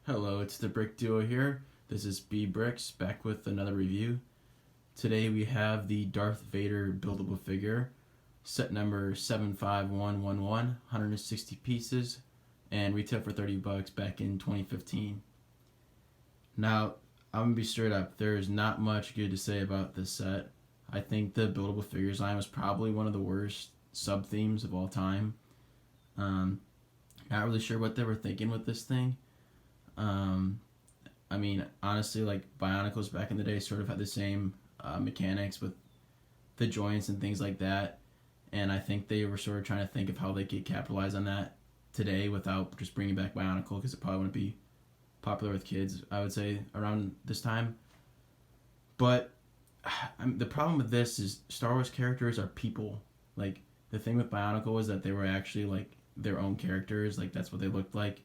Hello, it's the Brick Duo here. This is B Bricks back with another review. Today we have the Darth Vader buildable figure, set number 75111, 160 pieces, and retail for $30 back in 2015. Now, I'm gonna be straight up. There's not much good to say about this set. I think the buildable figures line was probably one of the worst sub themes of all time. Um, Not really sure what they were thinking with this thing. Um, I mean, honestly, like Bionicles back in the day sort of had the same mechanics with the joints and things like that. And I think they were sort of trying to think of how they could capitalize on that today without just bringing back Bionicle because it probably wouldn't be popular with kids, I would say, around this time. But the problem with this is Star Wars characters are people. Like, the thing with Bionicle was that they were actually, like, their own characters. Like, that's what they looked like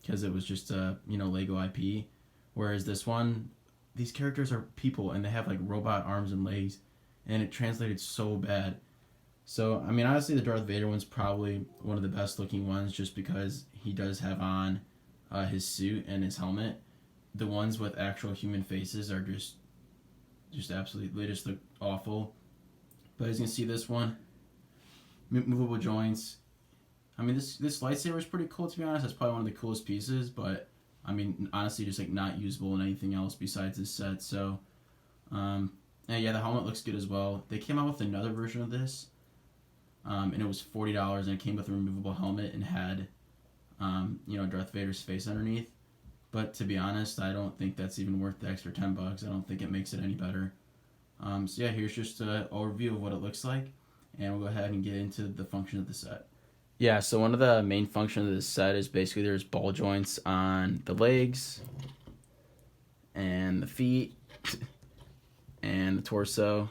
because it was just Lego IP. Whereas this one, these characters are people and they have like robot arms and legs, and it translated so bad. So I mean, honestly, the Darth Vader one's probably one of the best looking ones just because he does have on his suit and his helmet. The ones with actual human faces are just absolutely, they just look awful. But as you can see, this one, movable joints. I mean, this lightsaber is pretty cool, to be honest. That's probably one of the coolest pieces, but I mean, honestly, just like not usable in anything else besides this set. So, and yeah, the helmet looks good as well. They came out with another version of this, and it was $40, and it came with a removable helmet and had, Darth Vader's face underneath. But to be honest, I don't think that's even worth the extra $10. I don't think it makes it any better. So yeah, here's just an overview of what it looks like, and we'll go ahead and get into the function of the set. Yeah, so one of the main functions of this set is basically there's ball joints on the legs and the feet and the torso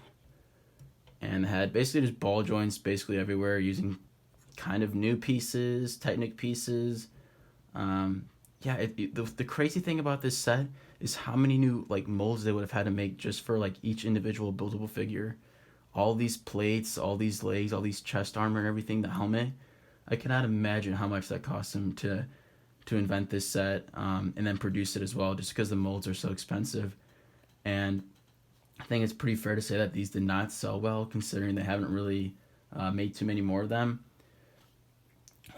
and the head. Basically just ball joints basically everywhere using kind of new pieces, Technic pieces. The crazy thing about this set is how many new like molds they would have had to make just for like each individual buildable figure. All these plates, all these legs, all these chest armor and everything, the helmet. I cannot imagine how much that cost them to invent this set and then produce it as well, just because the molds are so expensive. And I think it's pretty fair to say that these did not sell well, considering they haven't really made too many more of them.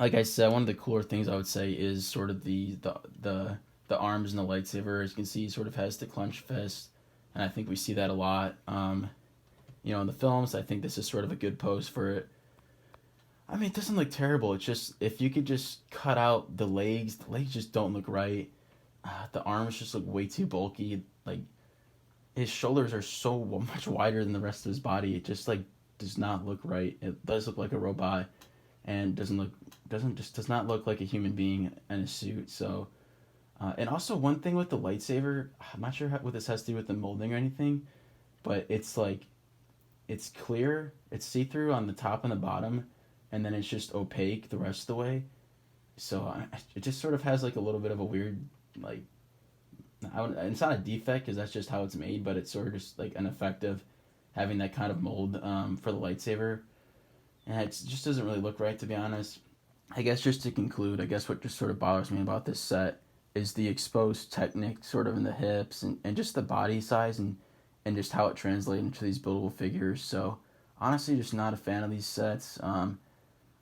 Like I said, one of the cooler things I would say is sort of the arms and the lightsaber. As you can see, he sort of has the clenched fist, and I think we see that a lot. In the films, I think this is sort of a good pose for it. I mean, it doesn't look terrible. It's just, if you could just cut out the legs just don't look right. The arms just look way too bulky. Like, his shoulders are so much wider than the rest of his body. It just, like, does not look right. It does look like a robot and does not look like a human being in a suit. So, and also one thing with the lightsaber, I'm not sure what this has to do with the molding or anything, but it's like, it's clear, it's see-through on the top and the bottom, and then it's just opaque the rest of the way. So it just sort of has like a little bit of a weird, like, it's not a defect because that's just how it's made, but it's sort of just like an effect of having that kind of mold for the lightsaber. And it just doesn't really look right, to be honest. I guess just to conclude, I guess what just sort of bothers me about this set is the exposed Technic sort of in the hips and just the body size and just how it translates into these buildable figures. So honestly, just not a fan of these sets.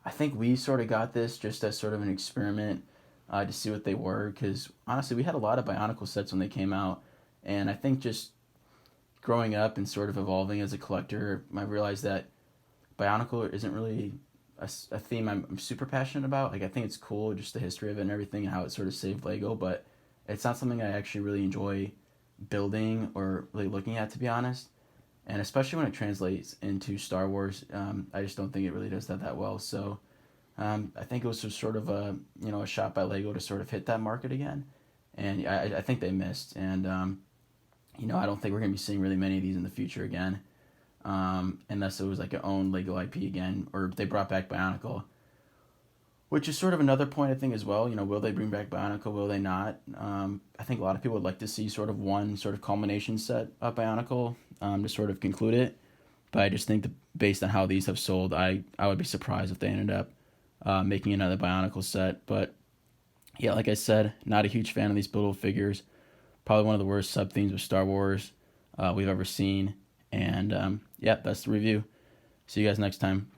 I think we sort of got this just as sort of an experiment to see what they were, because honestly, we had a lot of Bionicle sets when they came out, and I think just growing up and sort of evolving as a collector, I realized that Bionicle isn't really a theme I'm super passionate about. Like, I think it's cool, just the history of it and everything and how it sort of saved Lego, but it's not something I actually really enjoy building or really looking at, to be honest. And especially when it translates into Star Wars, I just don't think it really does that well. So I think it was just sort of a shot by Lego to sort of hit that market again, and I think they missed. And I don't think we're gonna be seeing really many of these in the future again, unless it was like an own Lego IP again, or they brought back Bionicle, which is sort of another point I think as well. Will they bring back Bionicle? Will they not? I think a lot of people would like to see sort of one sort of culmination set of Bionicle to sort of conclude it. But I just think that based on how these have sold, I would be surprised if they ended up making another Bionicle set. But Yeah, like I said, not a huge fan of these Buildable figures. Probably one of the worst sub themes of Star Wars we've ever seen. And yeah, that's the review. See you guys next time.